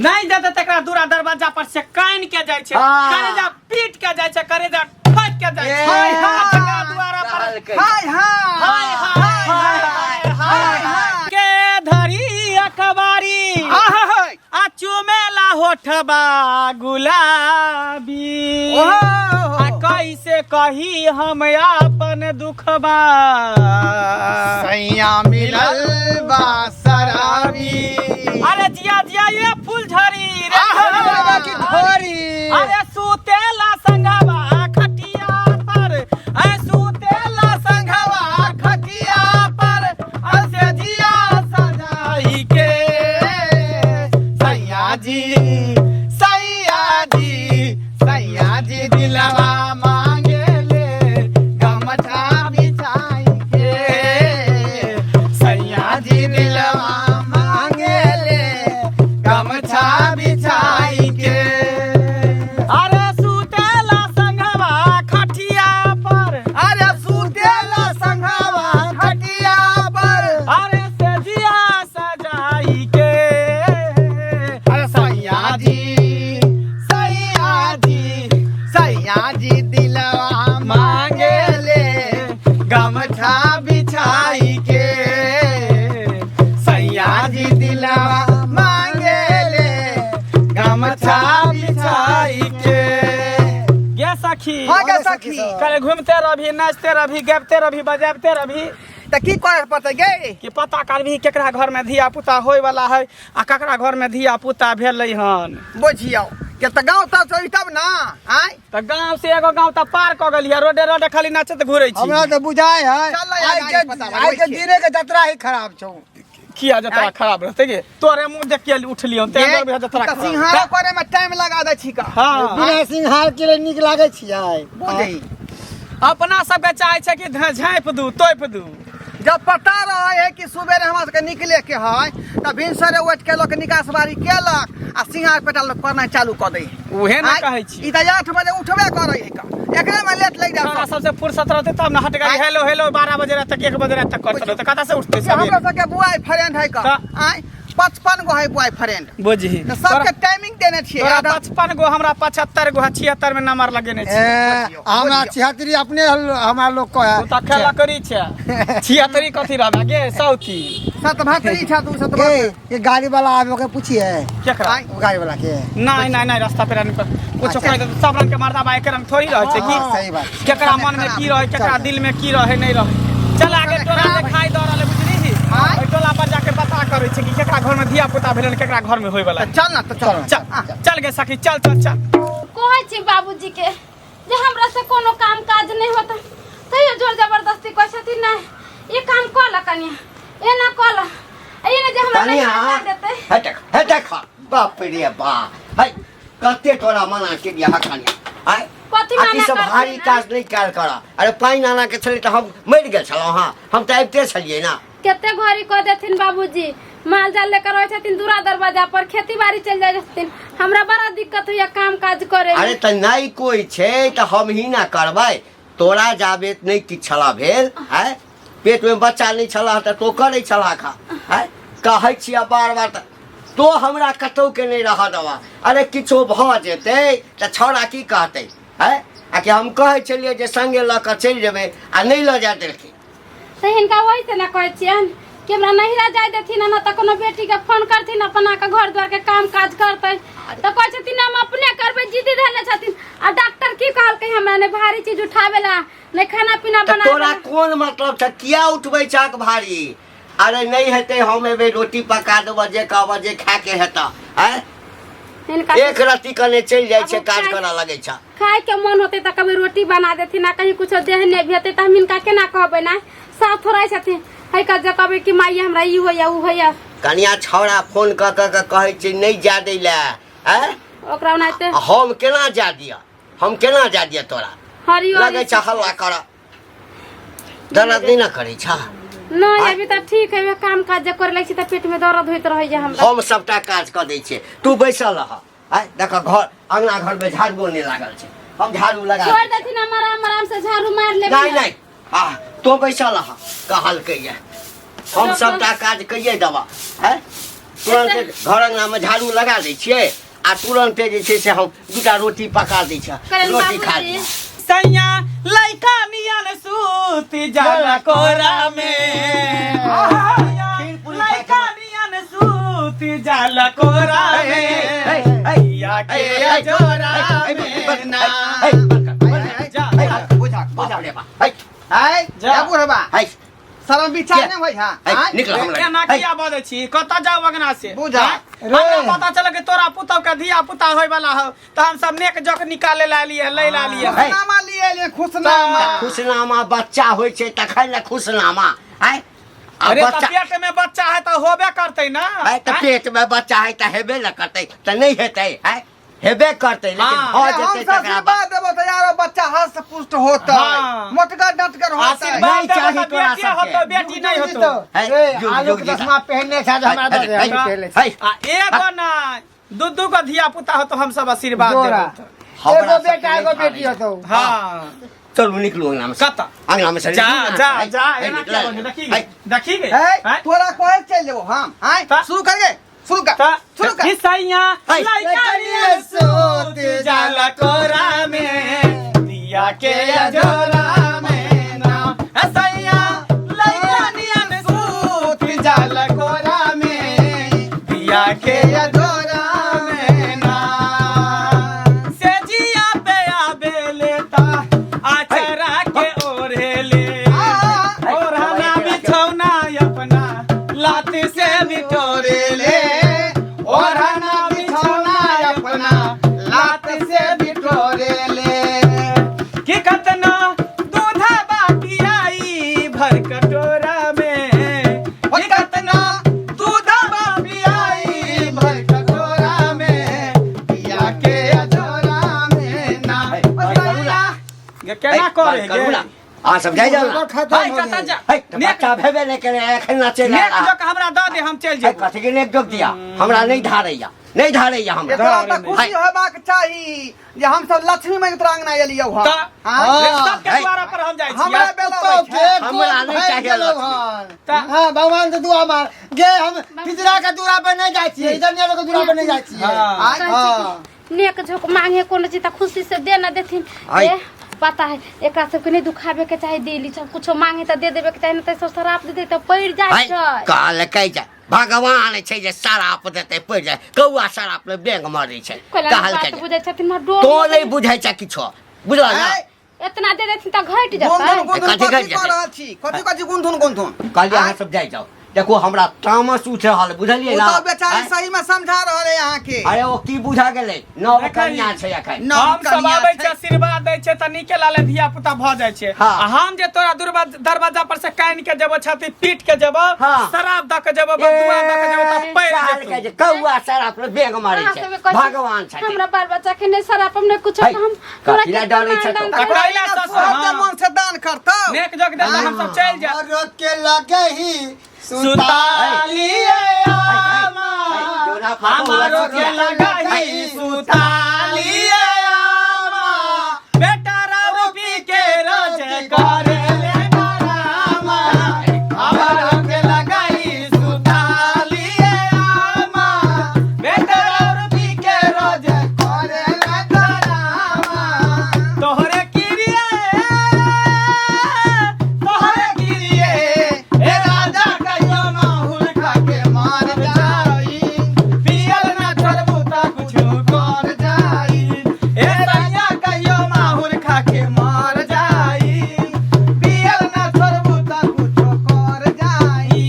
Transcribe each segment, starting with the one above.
नहीं देते तकरा दूरा दरवाजा पर से कान के जाय छे, करेजा पीट के जाय छे, करेजा फाट के जाय छे। हाय हाय द्वारा पर हाय हाय हाय हाय के धरी अखबारी आ चुमेला होठबा गुलाबी आ कैसे कही हम अपन दुखबा सैया मिलल बा शराबी। अरे जिया जिया ये फूल झरी की धोरी अरे सुतेला संगवा खटिया पर, अरे सुतेला संगवा खटिया पर, असे जिया सजाई के सैया जी सैया जी सैया जी दिलवा मांगे ले गमछा बिछाई के सैया जी दिलवा मांगे ले गमछा बिछाई के। अरे सुतेला संगवा खटिया पर, अरे सुतेला संघवा खटिया पर अरे से जिया सजाई के अरे सैया जी सैया जी सैया जी दिलवा मांगे ले गमछा बिछाई के सैया जी दिलवा मांगे ले गमछा बिछाई के। गे सखी हाँ गे सखी। कल घूमते रही, नाचते रही, गैबते रही, बजाबते रही त की करे पड़ते गे कि पता करबी केकरा घर में धिया पुता होय वाला है आ केकरा घर में धिया पुता भेलै हन। बुझियो के त गाँव तब ना आय त गांव से एगो गांव त पार क गेलिया, रोडे रोडे खाली नाचत घुरै छी। हमरा तो बुझाय है चल आई के जीने के जतरा ही खराब छौ। किया जतरा खराब रहते गे, तोरे मुंह देख के उठलियो ते डर जतरा खराब। सिंहारा करे में टाइम लगा दे छी का। हां बिना सिंहार के लिए निक लागे छियै। बुझी अपना सबके चाहे छै कि झाँप दू तोप दू। जब पता रहे है कि सुबेरे हमरा सबके निकले के है त भिनसरे उठ के लोग निकास बारी केलक आ सिंहार पेटा लोग करना चालू कर दे। उहे ना कहै छी ई त 8 बजे उठबे करे है का, एकरे में लेट लग हमरा जा। सबसे फुर्सत रहते तब ना हट गई हेलो हेलो 12 बजे रात तक 1 बजे रात तक करते रहते, कता से उठते सब। हमरा सबके बुआई फ्रेंड है का आय 55 गो है बुआई फ्रेंड बुझी त सबके टाइमिंग देने छिए। तोरा 55 गो, हमरा 75 गो, 76 में नंबर लगेने छी। हमरा 76 अपने हमरा लोग को है। तू त खेला करी छै 76 कथी रहबा गे सौती 77 छ तू 77 ये गाड़ी वाला आवे के पूछिए केकरा गाड़ी वाला के नहीं नहीं नहीं रास्ता पे कुछ अच्छा। कह सब रंग के मर्दा बाइक रंग थोड़ी रहे छै कि सही बात। केकरा मन में की रहे, केकरा दिल में की रहे नहीं रहे। चल आगे टोला दिखाई दऽ रहल बुझली ओइ टोला पर जाके पता करे छै कि केकरा घर में धिया पुता भेलन, केकरा घर में होय वाला। चल ना तो चल चल चल गे सखी चल चल चल। कहै छी बाबूजी के जे हमरा से कोनो काम काज नहीं होता तैयो जोर जबरदस्ती कहै छथिन नहीं ये काम क ल कनिया ए ना क ल ए ने जे हमरा नहीं कर देते। हटक बाप रे बा हाय कते तोरा मना के दिया हकानिया आय कथी आकी मना सब करथिन भारी ना? काज नहीं कर करा। अरे पानी आना के छले त हम मर गेल छलौ। हां हम त आइते छलिए ना। केते घड़ी कह देथिन बाबूजी माल जाल लेकर रहै छथिन दूरा दरवाजा पर, खेती बाड़ी चल जाय छथिन, हमरा बड़ा दिक्कत होइया काम काज करे में। अरे त नहीं कोई छे त हम ही ना करबै। तोरा जाबे नहीं कि छला भेल है पेट में बच्चा नहीं छला त तो करे छला खा है कहै छिया बार बार त तो हमरा कतौ के नहीं रह दवा। अरे किछो भ जेते त छौड़ा की कहते है आ कि हम कहै छलिए जे संगे ल क चल जेबै आ नहीं ल जा देलखिन। त हिनका वही से ना कहै छियन कि हमरा नहीं रह जाय देथिन ना त कोनो बेटी के फोन करथिन अपना के घर द्वार के काम काज करतै त कहै छथिन हम अपने करबै, जिद्दी धरने छथिन। आ डॉक्टर की कहलकै हमरा ने भारी चीज उठावेला नहीं खाना पीना त तोरा बनावेला। कौन मतलब छ किया उठबै चाक भारी। अरे नहीं हेते हम एबे रोटी पका देब जे कहब जे खा के हेता है हिनका एक रत्ती कने चल जाय छे काज करा लगे छ। खाए के मन होते त कभी रोटी बना देथिन ना कहीं कुछ देह नहीं भेते त हम इनका केना कहबै ना साथ थोड़ा छथिन है का जे कहबै कि माई हमरा ई होया उ होया। कनिया छौड़ा फोन क के कहै छै नहीं जा दै ला है ओकरा ओनाते हम केना जा दिया, हम केना जा दिया तोरा हरियो लगे छ हल्ला कर दर्द नहीं ना करे छ। नहीं अभी तो ठीक है काम काज जे करे लगे त पेट में दर्द होइत रहे जे हमरा। हम सबटा काज क दै छियै तू बैसल रह। है देख घर अंगना घर में झाड़ू नहीं लागल छै, हम झाड़ू लगा छोड़ देथिन हमरा आराम से झाड़ू मार लेबै। नहीं नहीं तो बैसल रह कहल के हम सबटा काज कइए दवा है तुरंते घर अंगना में झाड़ू लगा दै छियै आ तुरंते जे छै से हम दूटा रोटी पका दै छियै करण रोटी खा बाबूजी ली सैया लइका नियन सूत जाला कोरा में लइका नियन सूत जाला कोरा में भैया के अजोरा में ना शरम विचार नहीं होई हां निकल केना किया बजै छी कत जाओ अगना से बुझा हमरा पता चल कि तोरा पुतौ के धिया पुता होय वाला हो त हम सब नेक जक निकाले ला लिए ले ला लिए खुशनामा लिए खुशनामा खुशनामा बच्चा होइ छै तखन ले खुशनामा आय अरे त पेट में बच्चा है त होबे करतै ना त पेट में बच्चा है त हेबे न करतै त नहीं हेतै है हेबे करतै लेकिन भ जेतै तकरा बाद देबो त यार बच्चा हस्त पुष्ट होतै मोटगर डटकर होतै आशीर्वाद चाही तोरा सब बेटी नहीं होतो आलू के चश्मा पहनने से हमरा दे दे आ एगो ना दू गो धिया पुता हो तो हम सब आशीर्वाद देबो एगो बेटा एगो बेटी होतो हां चलू निकलू अंगना में कत अंगना में जा जा जा एना क्या बोल देखी गए तोरा कोहे चल जेबो हम आय शुरू कर गे शुरू कर हिसैया लइका नियन सूत जाला कोरा में दिया के अजोरा में ना हिसैया लइका नियन सूत जाला कोरा में दिया के अजोरा में ना से जिया पे आबे लेता आचरा के ओढ़े ले ओढ़ना बिछौना अपना लाती से बिटोरे ले ओढ़ना बिछौना अपना लात से बिटोरे ले कि कतना दूधा बाकी आई भर कटोरा में कि कतना दूधा बाकी आई भर कटोरा में पिया के अजोरा में ना ये केना करे गे आ सब जाय जा भाई कता जा बच्चा भेबे नहीं करे एखन नाचे ला नेक जोक हमरा द दे हम चल जेबो कथि के नेक जोक दिया हमरा नहीं धारैया नहीं धारैया हमरा तोरा त खुशी होबाक चाही जे हम सब लक्ष्मी माई तोरा अंगना एलियौ ह सब के द्वारा पर हम जाय छी हमरा बेला हमरा नहीं चाहिए हां भगवान से दुआ मार गे हम पिजरा के दूरा पे नहीं जाय छी इधर नेरो के दूरा पे नहीं जाय छी हां नेक झोक मांगे कोनो चीज त खुशी से दे ना देथिन ए पता है एकरा सब के नहीं दुखाबे के चाहे देली सब कुछ मांगे त दे देबे के चाहे न त शराब दे दे त पड़ जाय छै काल कह जा भगवान छै जे शराब देते पड़ जाय कौआ शराब ले बैंक मारै छै कहल के बुझै छथिन डोर तो नहीं बुझै छ किछो बुझल ना इतना दे देथिन त घट जतै कथि गुनथुन काल अहाँ सब जाय जाओ देखो हमरा तामस उठ रहल बुझलिए ना ओ तो बेचारी सही में समझा रहल है यहाँ के अरे ओ की बुझा गेलै नव कन्या छै एखन हम सब आबै छै आशीर्वाद दै छै त निके लाले धिया पुता भ जाय छै आ हम जे तोरा दरवाजा पर से कान के जेबो छाती पीट के जेबो शराब द के जेबो बदुआ द के जेबो त पैर जे कौआ शराब ले बेग मारै छै भगवान छथि हमरा बाल बच्चा के ने शराब हमने कुछ हम कथिला डरै छै तो ककराइला सबके मन से दान करतौ नेक जग दे हम सब चल जा रोक के लगे ही सुतालिए आमा हमारो के लगाई सुतालिए आमा बेटा राव पी के रोज करे ले करामा हमारो के लगाई सुतालिए आमा बेटा राव पी के रोज करे ले करामा तोहरे किरिए ए राजा कहियो माहुल खा के मार जाई पियल ना चलबूता कुछ कर जाई ए राजा कहियो माहुल खा के मार जाई पियल ना चलबूता कुछ कर जाई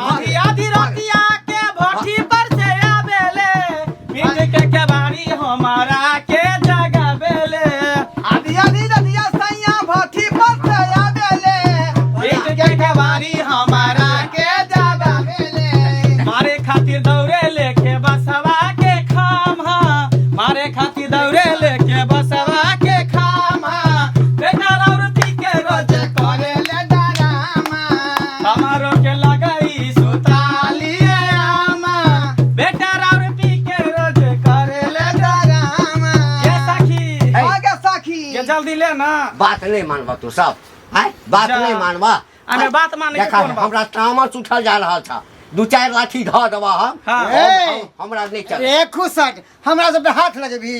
आधी आधी रोटिया के भट्टी पर से आवेले पीट के केवाड़ी हमारा के जगावेले आधी आधी रतिया सैया भट्टी पर से आवेले पीट के केवाड़ी हमारा के जगावेले मारे खातिर दौड़े लेके बसवा के खामा मारे खातिर दौड़े लेके बसवा के खामा बेटा औरती के रोज करे ले डरामा हमारो के लगाई सुतालिए आमा बेटा औरती के रोज करे ले डरामा ये सखी आगे सखी ये जल्दी ले ना बात नहीं मानबा तू सब है बात नहीं मानबा अरे बात माने के देखा कौन बात हमरा तामस उठल जा रहल था दू चार लाठी धऽ देबा हम हाँ। हमरा नहीं चल रे खुसट हमरा सब पे हाथ लगे भी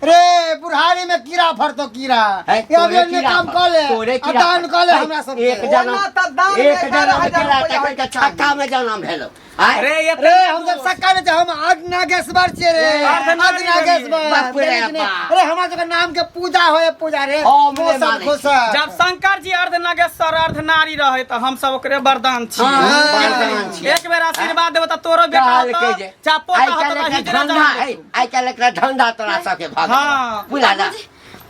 रे बुढ़ारी में कीड़ा फरतो कीड़ा है, ये अभी तोरे अन्य कीड़ा काम फर- कर ले तोरे कीड़ा दान फर- कर ले है, हमरा सब एक पे। जन्म ओना तऽ दान एक में जन्म 11,000 केला रुपया तखन के छक्का में जन्म भेलो आय अरे ये रे हम जब सक्का ने हम आज नागेश्वर छे रे आज आज नागेश्वर बाप रे बाप। अरे हमरा सब नाम के पूजा होए पूजा रे हम नहीं खुसट मानै छी। खुसट जब शंकर जी अर्ध नागेश्वर अर्ध नारी रहे तो हम सब ओकरे वरदान छी हाँ, वरदान छी। एक बेर आशीर्वाद देबो त तोरो बेटा काल होतो के जे चापो आइ होतो काल्हि त एकरा हिजरा धंधा जाओ है आइ काल्हि एकरा धंधा तोरा सबके भाग हाँ। बुझा जा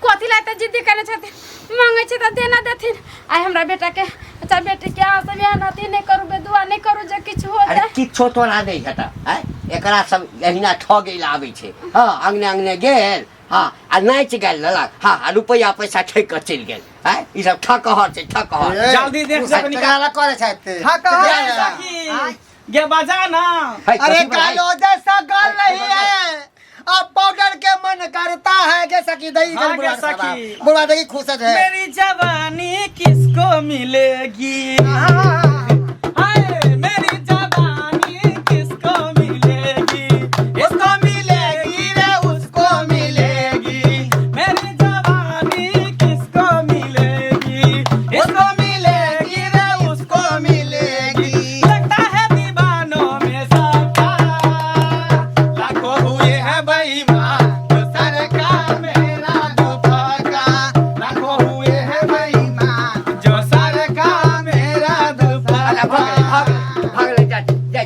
कथी ला त जिद्दी करे छथिन मांगे छै त देना देथिन आइ हमरा बेटा के अच्छा बेटी के आ सब यहाँ नाती नहीं करू बे दुआ नहीं करू जे किछ हो अरे जाए किछो तोरा नहीं हेता है एकरा सब एहिना ठगे ला आबै छै हाँ अंगने अंगने गेल हाँ आ नाच गेल लेलक हाँ आ रुपया पैसा ठेक के चलि गेल है ई सब ठकहर छै ठकहर जल्दी देख जब निकाल निकाला करे छथि सखी गे बजा ना है, अरे कथी बजाई? कालो जैसा गल नहीं है अब पाउडर के मन करता है के सखी दही हाँ, बुढ़ा के सखी। बुढ़ा दही खुसट है मेरी जवानी किसको मिलेगी हाय मेरी जवानी किसको मिलेगी इसको मिलेगी रे उसको मिलेगी मेरी जवानी किसको मिलेगी इसको मिलेगी रे उसको मिलेगी लगता है दीवानों में सबका लाखों हुए हैं बेईमान जो सरकार मेरा दुपट्टा लाखों हुए हैं बेईमान जो सरकार मेरा अरे भाग ले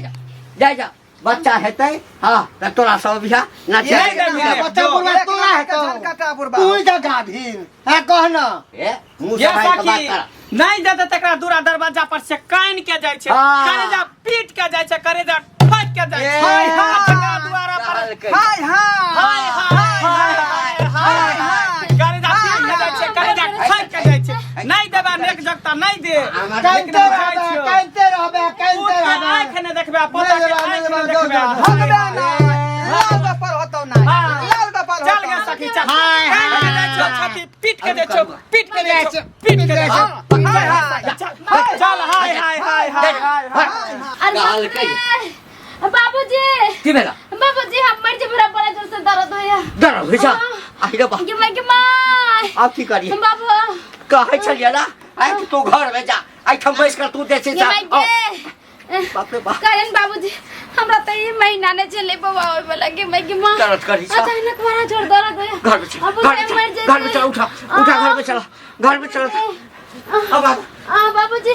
जा जा बच्चा हेतै हाँ त तोरा सब बिहा नाचे ये देखिए, बच्चा जो- बुढ़ा तू है तो झलकाटा बुढ़बा तू जा गाभिन है कहना ए मुंह ये से भाई के बात सखी कर नहीं देते तकरा दूरा दरवाजा पर से कान के जाय छै हाँ। करेजा पीट के जाय छै करेजा फाट के जाय छै हाय, हाय हाय। तकरा द्वारा पर हाय हाय हाय हाय हाय हाय करेजा पीट के जाय छै करेजा फाट के जाय छै नहीं देबा नेक जगता नहीं दे कांते रहबे आँख ने देखबे पोता के आँख ने देखबे भगवे ना लाल गपर होतौ ना हाँ। लाल गपर चल गया सखी चल हाय, कान के हाय, जाय छो हाय। छाती पीट के जाय छो पीट के जाय छो पीट पीट के जाय छो हाय हाय चल हाय हाय हाय हाय अरे गाल बाप रे। बाबूजी की भेला बाबूजी हम मर जे बड़ा बड़ा जोर से दर्द होया डर होइ छ आइ रे बा के माय अब की करी बाबू कहै छलिए ना आइ तू घर में जा आइ ठम बैस कर तू देखे ये जा मैं के बाप रे बाप करेन बाबूजी हमरा त ई महीना ने चले बाबा होय वाला के मैं के मां दर्द करी छ अचानक बड़ा जोर दर्द होया घर में चल अब घर में मर चल घर में चल उठा उठा घर में चल घर में चल अब बाबूजी